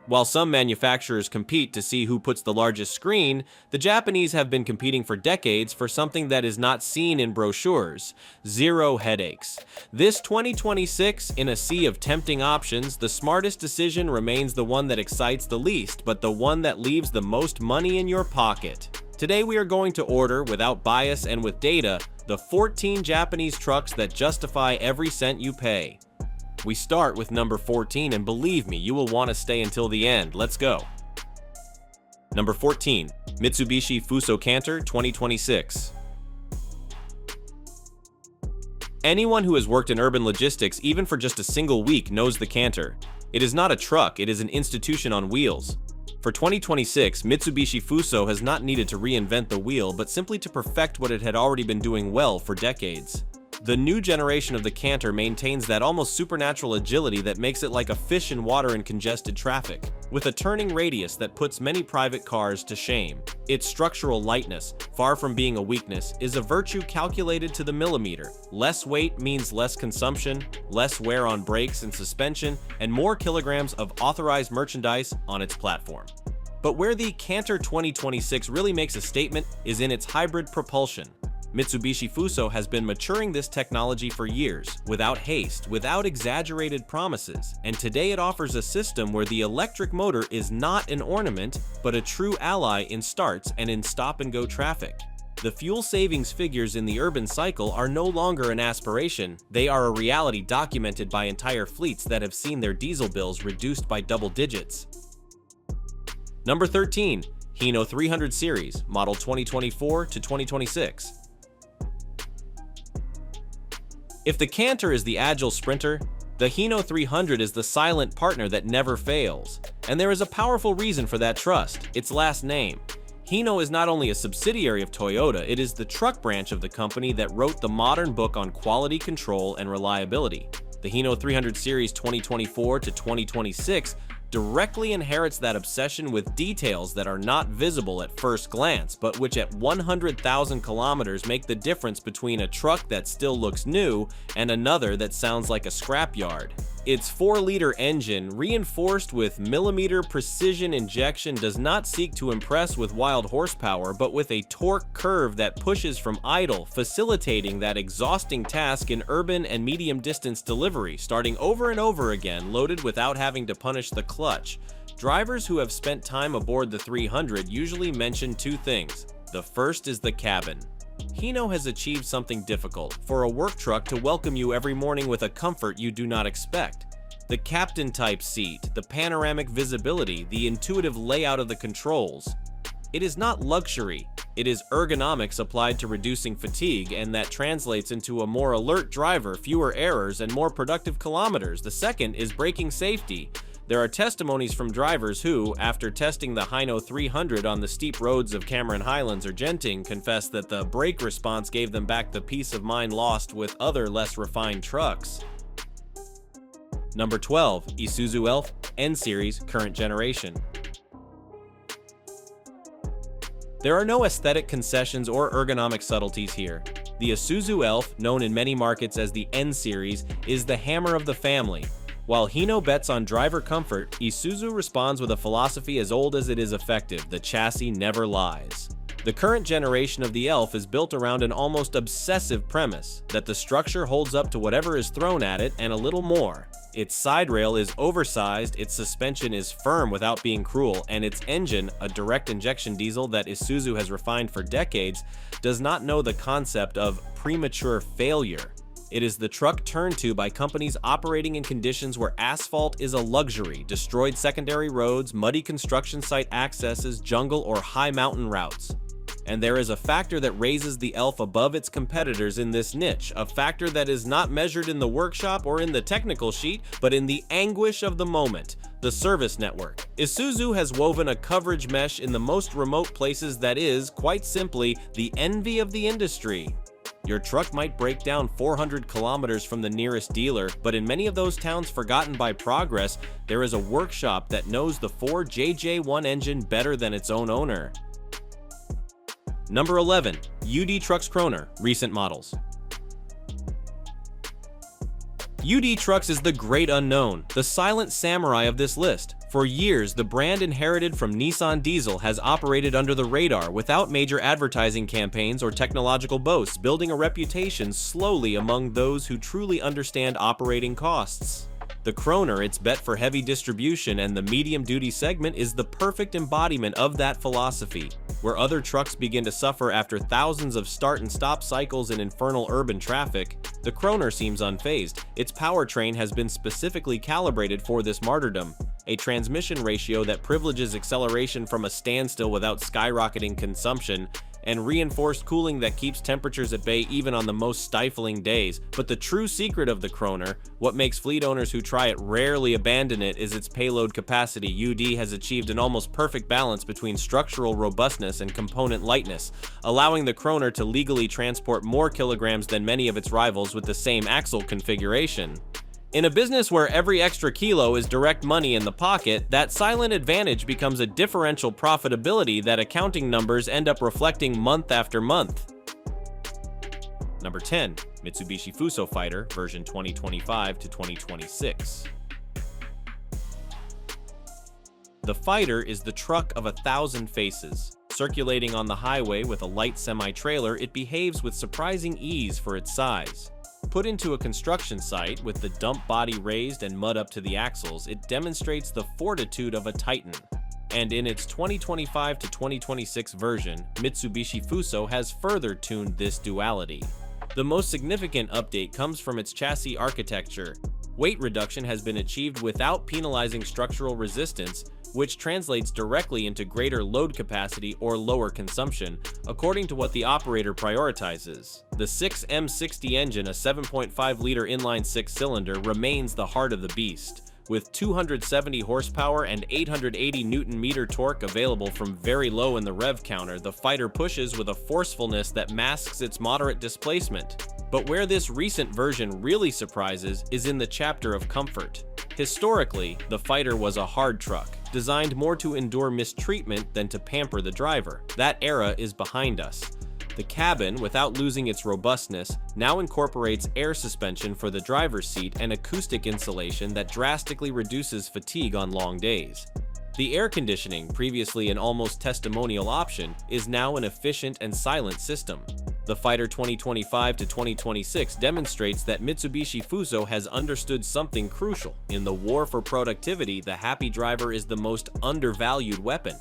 While some manufacturers compete to see who puts the largest screen, the Japanese have been competing for decades for something that is not seen in brochures: zero headaches. This 2026, in a sea of tempting options, the smartest decision remains the one that excites the least, but the one that leaves the most money in your pocket. Today we are going to order, without bias and with data, the 14 Japanese trucks that justify every cent you pay. We start with number 14, and believe me, you will want to stay until the end. Let's go. Number 14, Mitsubishi Fuso Canter 2026. Anyone who has worked in urban logistics, even for just a single week, knows the Canter. It is not a truck, it is an institution on wheels. For 2026, Mitsubishi Fuso has not needed to reinvent the wheel, but simply to perfect what it had already been doing well for decades. The new generation of the Canter maintains that almost supernatural agility that makes it like a fish in water in congested traffic, with a turning radius that puts many private cars to shame. Its structural lightness, far from being a weakness, is a virtue calculated to the millimeter. Less weight means less consumption, less wear on brakes and suspension, and more kilograms of authorized merchandise on its platform. But where the Canter 2026 really makes a statement is in its hybrid propulsion. Mitsubishi Fuso has been maturing this technology for years, without haste, without exaggerated promises, and today it offers a system where the electric motor is not an ornament, but a true ally in starts and in stop-and-go traffic. The fuel savings figures in the urban cycle are no longer an aspiration, they are a reality documented by entire fleets that have seen their diesel bills reduced by double digits. Number 13, Hino 300 Series, model 2024 to 2026. If the Canter is the agile sprinter, the Hino 300 is the silent partner that never fails. And there is a powerful reason for that trust: its last name. Hino is not only a subsidiary of Toyota, it is the truck branch of the company that wrote the modern book on quality control and reliability. The Hino 300 Series 2024 to 2026 directly inherits that obsession with details that are not visible at first glance, but which at 100,000 kilometers make the difference between a truck that still looks new and another that sounds like a scrapyard. Its 4-liter engine, reinforced with millimeter precision injection, does not seek to impress with wild horsepower, but with a torque curve that pushes from idle, facilitating that exhausting task in urban and medium-distance delivery, starting over and over again, loaded without having to punish the clutch. Drivers who have spent time aboard the 300 usually mention two things. The first is the cabin. Hino has achieved something difficult: for a work truck to welcome you every morning with a comfort you do not expect. The captain-type seat, the panoramic visibility, the intuitive layout of the controls. It is not luxury, it is ergonomics applied to reducing fatigue, and that translates into a more alert driver, fewer errors, and more productive kilometers. The second is braking safety. There are testimonies from drivers who, after testing the Hino 300 on the steep roads of Cameron Highlands or Genting, confess that the brake response gave them back the peace of mind lost with other less refined trucks. Number 12, Isuzu Elf N-Series current generation. There are no aesthetic concessions or ergonomic subtleties here. The Isuzu Elf, known in many markets as the N-Series, is the hammer of the family. While Hino bets on driver comfort, Isuzu responds with a philosophy as old as it is effective: the chassis never lies. The current generation of the Elf is built around an almost obsessive premise, that the structure holds up to whatever is thrown at it and a little more. Its side rail is oversized, its suspension is firm without being cruel, and its engine, a direct injection diesel that Isuzu has refined for decades, does not know the concept of premature failure. It is the truck turned to by companies operating in conditions where asphalt is a luxury: destroyed secondary roads, muddy construction site accesses, jungle or high mountain routes. And there is a factor that raises the Elf above its competitors in this niche, a factor that is not measured in the workshop or in the technical sheet, but in the anguish of the moment: the service network. Isuzu has woven a coverage mesh in the most remote places that is, quite simply, the envy of the industry. Your truck might break down 400 kilometers from the nearest dealer, but in many of those towns forgotten by progress, there is a workshop that knows the Ford JJ1 engine better than its own owner. Number 11, UD Trucks Kroner, recent models. UD Trucks is the great unknown, the silent samurai of this list. For years, the brand inherited from Nissan Diesel has operated under the radar without major advertising campaigns or technological boasts, building a reputation slowly among those who truly understand operating costs. The Kroner, its bet for heavy distribution and the medium-duty segment, is the perfect embodiment of that philosophy. Where other trucks begin to suffer after thousands of start and stop cycles in infernal urban traffic, the Kroner seems unfazed. Its powertrain has been specifically calibrated for this martyrdom, a transmission ratio that privileges acceleration from a standstill without skyrocketing consumption, and reinforced cooling that keeps temperatures at bay even on the most stifling days. But the true secret of the Kroner, what makes fleet owners who try it rarely abandon it, is its payload capacity. UD has achieved an almost perfect balance between structural robustness and component lightness, allowing the Kroner to legally transport more kilograms than many of its rivals with the same axle configuration. In a business where every extra kilo is direct money in the pocket, that silent advantage becomes a differential profitability that accounting numbers end up reflecting month after month. Number 10. Mitsubishi Fuso Fighter version 2025 to 2026. The Fighter is the truck of 1,000 faces. Circulating on the highway with a light semi-trailer, it behaves with surprising ease for its size. Put into a construction site with the dump body raised and mud up to the axles, it demonstrates the fortitude of a titan. And in its 2025 to 2026 version, Mitsubishi Fuso has further tuned this duality. The most significant update comes from its chassis architecture. Weight reduction has been achieved without penalizing structural resistance, which translates directly into greater load capacity or lower consumption, according to what the operator prioritizes. The 6M60 engine, a 7.5-liter inline six-cylinder, remains the heart of the beast. With 270 horsepower and 880 Nm torque available from very low in the rev counter, the Fighter pushes with a forcefulness that masks its moderate displacement. But where this recent version really surprises is in the chapter of comfort. Historically, the Fighter was a hard truck, designed more to endure mistreatment than to pamper the driver. That era is behind us. The cabin, without losing its robustness, now incorporates air suspension for the driver's seat and acoustic insulation that drastically reduces fatigue on long days. The air conditioning, previously an almost testimonial option, is now an efficient and silent system. The Fighter 2025 to 2026 demonstrates that Mitsubishi Fuso has understood something crucial. In the war for productivity, the happy driver is the most undervalued weapon.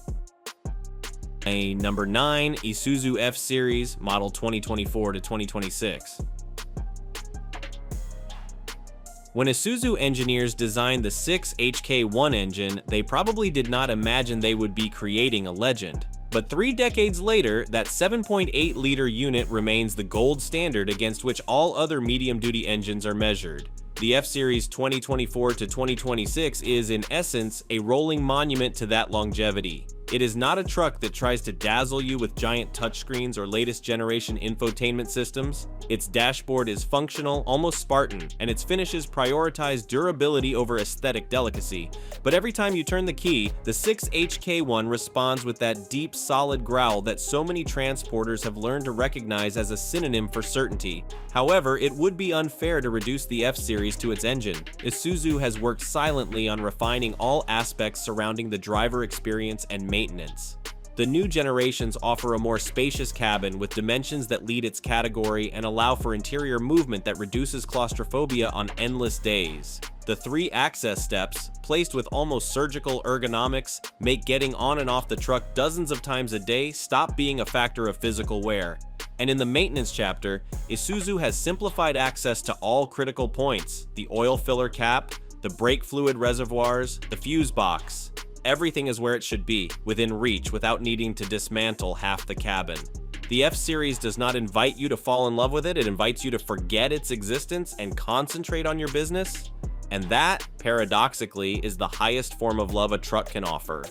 Number 9. Isuzu F-Series, model 2024 to 2026. When Isuzu engineers designed the 6HK1 engine, they probably did not imagine they would be creating a legend. But 3 decades later, that 7.8-liter unit remains the gold standard against which all other medium-duty engines are measured. The F-Series 2024 to 2026 is, in essence, a rolling monument to that longevity. It is not a truck that tries to dazzle you with giant touchscreens or latest generation infotainment systems. Its dashboard is functional, almost Spartan, and its finishes prioritize durability over aesthetic delicacy. But every time you turn the key, the 6HK1 responds with that deep, solid growl that so many transporters have learned to recognize as a synonym for certainty. However, it would be unfair to reduce the F-Series to its engine. Isuzu has worked silently on refining all aspects surrounding the driver experience and maintenance. The new generations offer a more spacious cabin with dimensions that lead its category and allow for interior movement that reduces claustrophobia on endless days. The 3 access steps, placed with almost surgical ergonomics, make getting on and off the truck dozens of times a day stop being a factor of physical wear. And in the maintenance chapter, Isuzu has simplified access to all critical points: the oil filler cap, the brake fluid reservoirs, the fuse box. Everything is where it should be, within reach, without needing to dismantle half the cabin. The F-Series does not invite you to fall in love with it, it invites you to forget its existence and concentrate on your business. And that, paradoxically, is the highest form of love a truck can offer.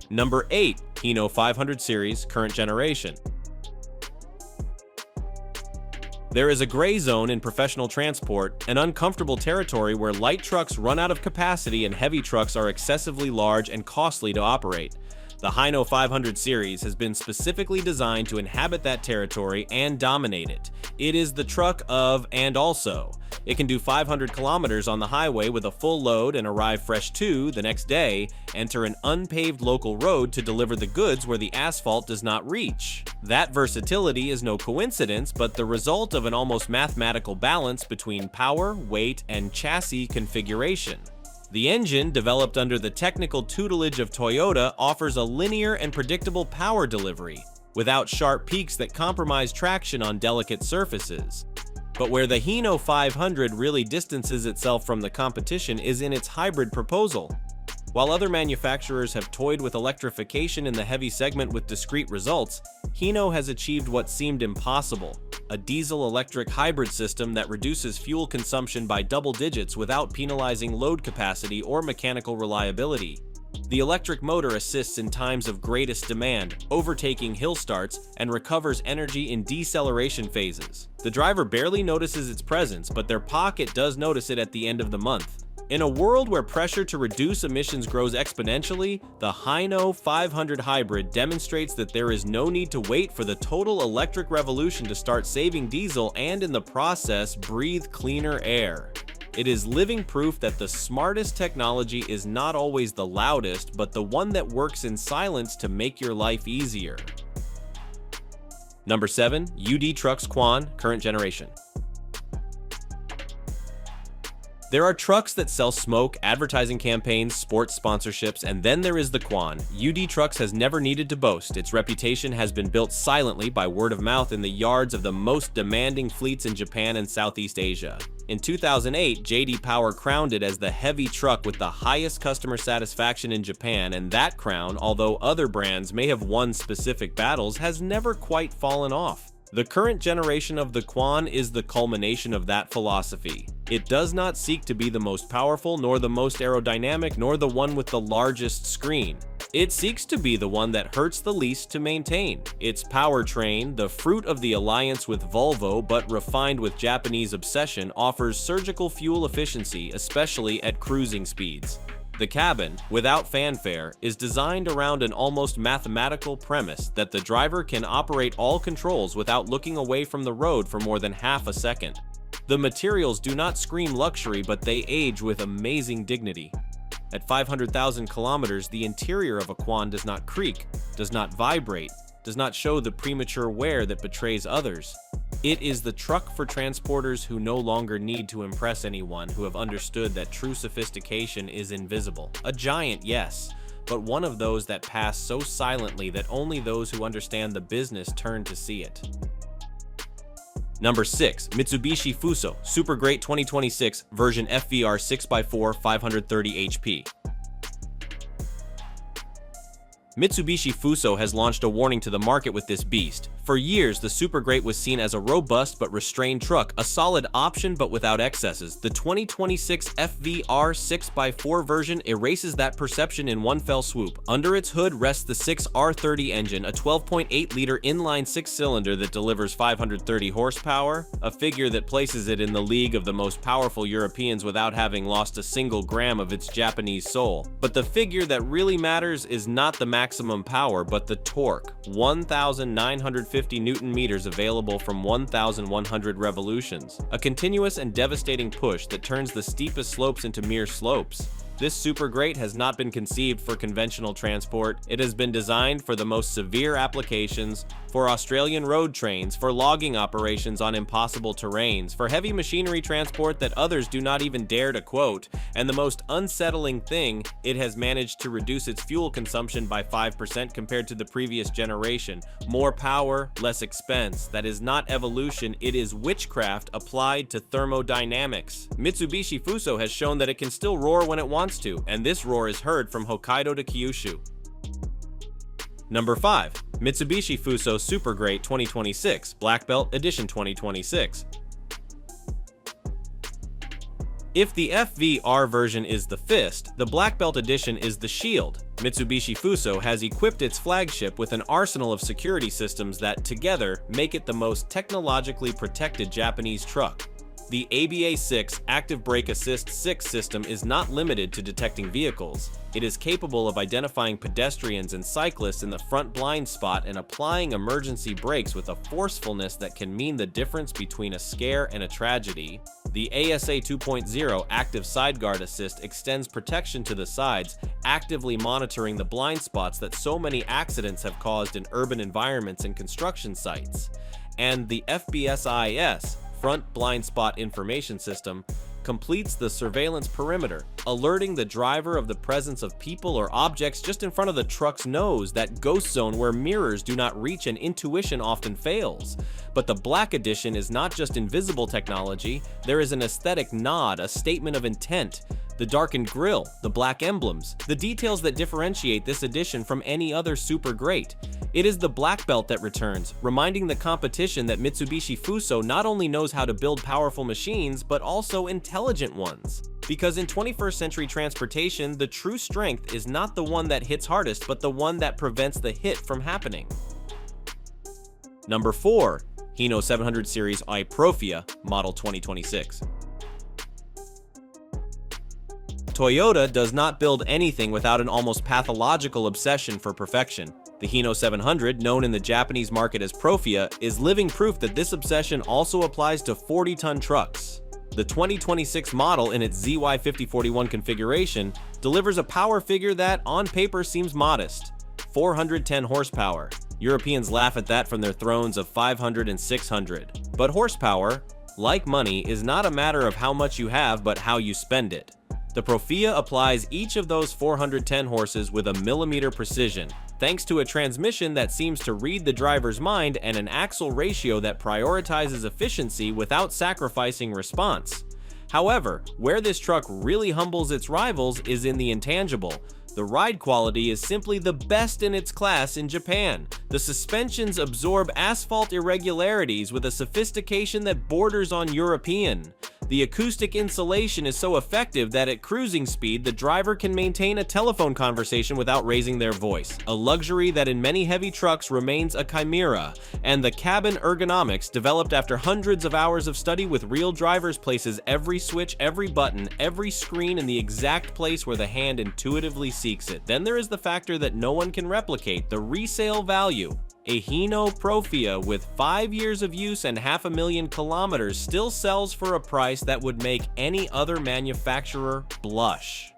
Number 8. Hino 500 Series, current generation. There is a gray zone in professional transport, an uncomfortable territory where light trucks run out of capacity and heavy trucks are excessively large and costly to operate. The Hino 500 series has been specifically designed to inhabit that territory and dominate it. It is the truck of and also. It can do 500 kilometers on the highway with a full load and arrive fresh to the next day, enter an unpaved local road to deliver the goods where the asphalt does not reach. That versatility is no coincidence, but the result of an almost mathematical balance between power, weight, and chassis configuration. The engine, developed under the technical tutelage of Toyota, offers a linear and predictable power delivery, without sharp peaks that compromise traction on delicate surfaces. But where the Hino 500 really distances itself from the competition is in its hybrid proposal. While other manufacturers have toyed with electrification in the heavy segment with discrete results, Hino has achieved what seemed impossible: a diesel-electric hybrid system that reduces fuel consumption by double digits without penalizing load capacity or mechanical reliability. The electric motor assists in times of greatest demand, overtaking hill starts, and recovers energy in deceleration phases. The driver barely notices its presence, but their pocket does notice it at the end of the month. In a world where pressure to reduce emissions grows exponentially, the Hino 500 Hybrid demonstrates that there is no need to wait for the total electric revolution to start saving diesel and, in the process, breathe cleaner air. It is living proof that the smartest technology is not always the loudest, but the one that works in silence to make your life easier. Number 7. UD Trucks Quan, current generation. There are trucks that sell smoke, advertising campaigns, sports sponsorships, and then there is the Quan. UD Trucks has never needed to boast. Its reputation has been built silently by word of mouth in the yards of the most demanding fleets in Japan and Southeast Asia. In 2008, JD Power crowned it as the heavy truck with the highest customer satisfaction in Japan, and that crown, although other brands may have won specific battles, has never quite fallen off. The current generation of the Quan is the culmination of that philosophy. It does not seek to be the most powerful, nor the most aerodynamic, nor the one with the largest screen. It seeks to be the one that hurts the least to maintain. Its powertrain, the fruit of the alliance with Volvo but refined with Japanese obsession, offers surgical fuel efficiency, especially at cruising speeds. The cabin, without fanfare, is designed around an almost mathematical premise that the driver can operate all controls without looking away from the road for more than half a second. The materials do not scream luxury, but they age with amazing dignity. At 500,000 kilometers, the interior of a Quan does not creak, does not vibrate, does not show the premature wear that betrays others. It is the truck for transporters who no longer need to impress anyone, who have understood that true sophistication is invisible. A giant, yes, but one of those that pass so silently that only those who understand the business turn to see it. Number 6. Mitsubishi Fuso Super Great 2026 version FVR 6x4 530 HP. Mitsubishi Fuso has launched a warning to the market with this beast. For years, the Super Great was seen as a robust but restrained truck, a solid option but without excesses. The 2026 FVR 6x4 version erases that perception in one fell swoop. Under its hood rests the 6R30 engine, a 12.8-liter inline six-cylinder that delivers 530 horsepower, a figure that places it in the league of the most powerful Europeans without having lost a single gram of its Japanese soul. But the figure that really matters is not the maximum power, but the torque. 1,950 Newton meters available from 1,100 revolutions. A continuous and devastating push that turns the steepest slopes into mere slopes. This Super Great has not been conceived for conventional transport. It has been designed for the most severe applications, for Australian road trains, for logging operations on impossible terrains, for heavy machinery transport that others do not even dare to quote, and the most unsettling thing, it has managed to reduce its fuel consumption by 5% compared to the previous generation. More power, less expense. That is not evolution, it is witchcraft applied to thermodynamics. Mitsubishi Fuso has shown that it can still roar when it wants to, and this roar is heard from Hokkaido to Kyushu. Number 5. Mitsubishi Fuso Super Great 2026 Black Belt Edition 2026. If the FVR version is the fist, the Black Belt Edition is the shield. Mitsubishi Fuso has equipped its flagship with an arsenal of security systems that, together, make it the most technologically protected Japanese truck. The ABA-6 Active Brake Assist 6 system is not limited to detecting vehicles. It is capable of identifying pedestrians and cyclists in the front blind spot and applying emergency brakes with a forcefulness that can mean the difference between a scare and a tragedy. The ASA 2.0 Active Side Guard Assist extends protection to the sides, actively monitoring the blind spots that so many accidents have caused in urban environments and construction sites. And the FBSIS Front Blind Spot Information System completes the surveillance perimeter, alerting the driver of the presence of people or objects just in front of the truck's nose, that ghost zone where mirrors do not reach and intuition often fails. But the Black Edition is not just invisible technology, there is an aesthetic nod, a statement of intent. The darkened grille, the black emblems, the details that differentiate this edition from any other super great. It is the black belt that returns, reminding the competition that Mitsubishi Fuso not only knows how to build powerful machines, but also intelligent ones. Because in 21st century transportation, the true strength is not the one that hits hardest, but the one that prevents the hit from happening. Number 4. Hino 700 Series iProfia, Model 2026. Toyota does not build anything without an almost pathological obsession for perfection. The Hino 700, known in the Japanese market as Profia, is living proof that this obsession also applies to 40-ton trucks. The 2026 model, in its ZY5041 configuration, delivers a power figure that, on paper, seems modest: 410 horsepower. Europeans laugh at that from their thrones of 500 and 600. But horsepower, like money, is not a matter of how much you have, but how you spend it. The Profia applies each of those 410 horses with a millimeter precision, thanks to a transmission that seems to read the driver's mind and an axle ratio that prioritizes efficiency without sacrificing response. However, where this truck really humbles its rivals is in the intangible. The ride quality is simply the best in its class in Japan. The suspensions absorb asphalt irregularities with a sophistication that borders on European. The acoustic insulation is so effective that at cruising speed, the driver can maintain a telephone conversation without raising their voice, a luxury that in many heavy trucks remains a chimera. And the cabin ergonomics, developed after hundreds of hours of study with real drivers, places every switch, every button, every screen in the exact place where the hand intuitively seeks it. Then there is the factor that no one can replicate: the resale value. A Hino Profia with 5 years of use and 500,000 kilometers still sells for a price that would make any other manufacturer blush.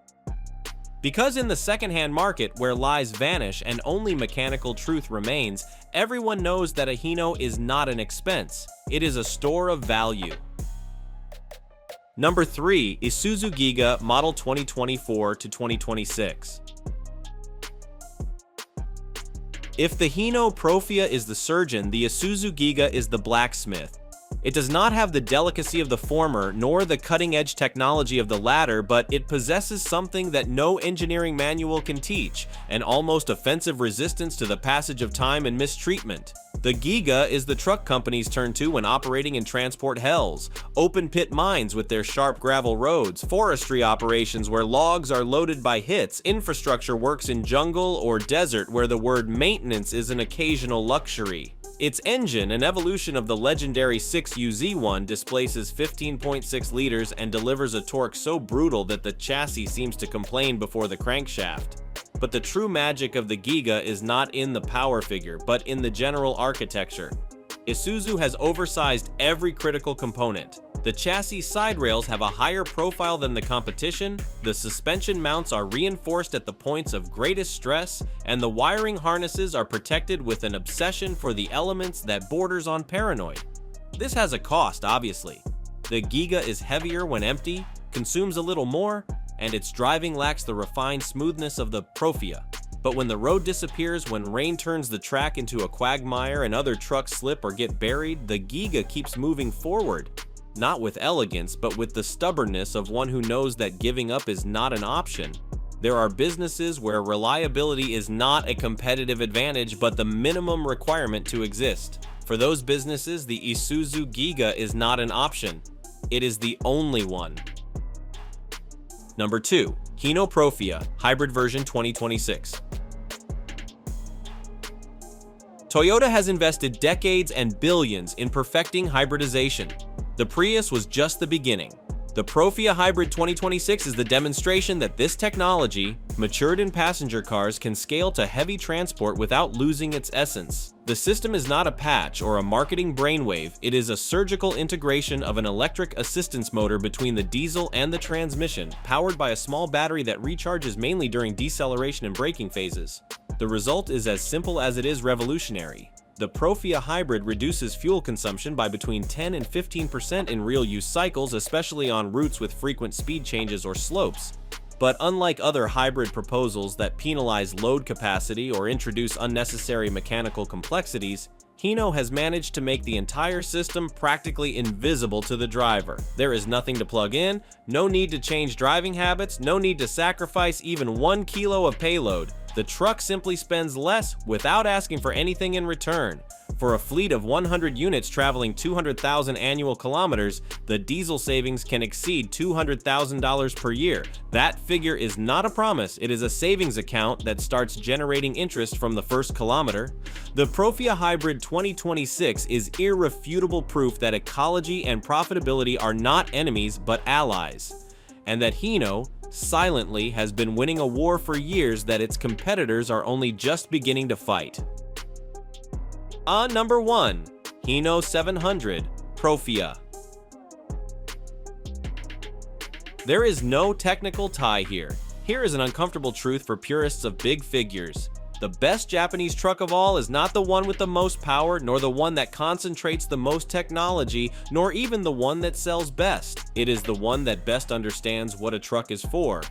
Because in the secondhand market, where lies vanish and only mechanical truth remains, everyone knows that a Hino is not an expense. It is a store of value. Number 3. Isuzu Giga Model 2024 to 2026. If the Hino Profia is the surgeon, the Isuzu Giga is the blacksmith. It does not have the delicacy of the former, nor the cutting-edge technology of the latter, but it possesses something that no engineering manual can teach: an almost offensive resistance to the passage of time and mistreatment. The Giga is the truck company's turn to when operating in transport hells: open pit mines with their sharp gravel roads, forestry operations where logs are loaded by hits, infrastructure works in jungle or desert where the word maintenance is an occasional luxury. Its engine, an evolution of the legendary 6UZ1, displaces 15.6 liters and delivers a torque so brutal that the chassis seems to complain before the crankshaft. But the true magic of the Giga is not in the power figure, but in the general architecture. Isuzu has oversized every critical component. The chassis side rails have a higher profile than the competition, the suspension mounts are reinforced at the points of greatest stress, and the wiring harnesses are protected with an obsession for the elements that borders on paranoid. This has a cost, obviously. The Giga is heavier when empty, consumes a little more, and its driving lacks the refined smoothness of the Profia. But when the road disappears, when rain turns the track into a quagmire and other trucks slip or get buried, the Giga keeps moving forward. Not with elegance, but with the stubbornness of one who knows that giving up is not an option. There are businesses where reliability is not a competitive advantage, but the minimum requirement to exist. For those businesses, the Isuzu Giga is not an option. It is the only one. Number 2. Hino Profia Hybrid Version 2026. Toyota has invested decades and billions in perfecting hybridization. The Prius was just the beginning. The Profia Hybrid 2026 is the demonstration that this technology, matured in passenger cars, can scale to heavy transport without losing its essence. The system is not a patch or a marketing brainwave, it is a surgical integration of an electric assistance motor between the diesel and the transmission, powered by a small battery that recharges mainly during deceleration and braking phases. The result is as simple as it is revolutionary. The Profia Hybrid reduces fuel consumption by between 10 and 15% in real-use cycles, especially on routes with frequent speed changes or slopes. But unlike other hybrid proposals that penalize load capacity or introduce unnecessary mechanical complexities, Hino has managed to make the entire system practically invisible to the driver. There is nothing to plug in, no need to change driving habits, no need to sacrifice even 1 kilo of payload. The truck simply spends less without asking for anything in return. For a fleet of 100 units traveling 200,000 annual kilometers, the diesel savings can exceed $200,000 per year. That figure is not a promise, it is a savings account that starts generating interest from the first kilometer. The Profia Hybrid 2026 is irrefutable proof that ecology and profitability are not enemies but allies, and that Hino silently has been winning a war for years that its competitors are only just beginning to fight. Number 1. Hino 700 Profia. There is no technical tie here. Here is an uncomfortable truth for purists of big figures. The best Japanese truck of all is not the one with the most power, nor the one that concentrates the most technology, nor even the one that sells best. It is the one that best understands what a truck is for.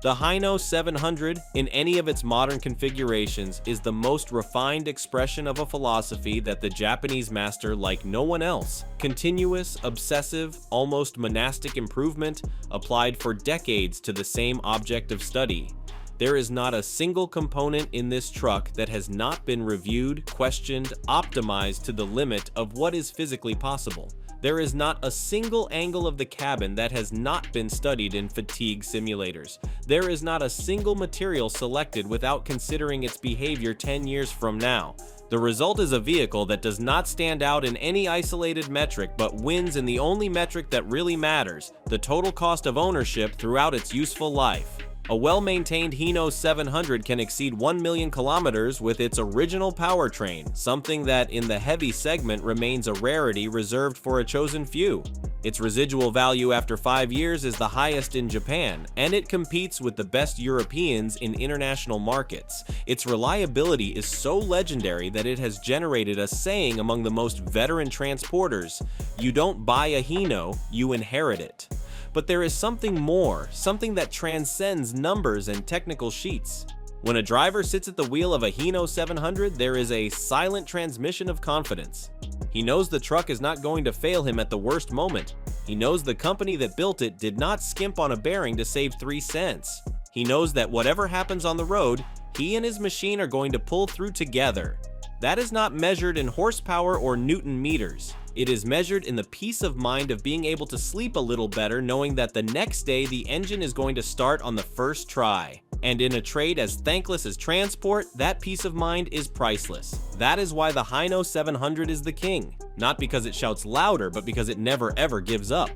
The Hino 700, in any of its modern configurations, is the most refined expression of a philosophy that the Japanese master like no one else. Continuous, obsessive, almost monastic improvement applied for decades to the same object of study. There is not a single component in this truck that has not been reviewed, questioned, optimized to the limit of what is physically possible. There is not a single angle of the cabin that has not been studied in fatigue simulators. There is not a single material selected without considering its behavior 10 years from now. The result is a vehicle that does not stand out in any isolated metric but wins in the only metric that really matters, the total cost of ownership throughout its useful life. A well-maintained Hino 700 can exceed 1 million kilometers with its original powertrain, something that in the heavy segment remains a rarity reserved for a chosen few. Its residual value after 5 years is the highest in Japan, and it competes with the best Europeans in international markets. Its reliability is so legendary that it has generated a saying among the most veteran transporters: "You don't buy a Hino, you inherit it." But there is something more, something that transcends numbers and technical sheets. When a driver sits at the wheel of a Hino 700, there is a silent transmission of confidence. He knows the truck is not going to fail him at the worst moment. He knows the company that built it did not skimp on a bearing to save 3 cents. He knows that whatever happens on the road, he and his machine are going to pull through together. That is not measured in horsepower or Newton meters. It is measured in the peace of mind of being able to sleep a little better knowing that the next day the engine is going to start on the first try. And in a trade as thankless as transport, that peace of mind is priceless. That is why the Hino 700 is the king. Not because it shouts louder, but because it never ever gives up.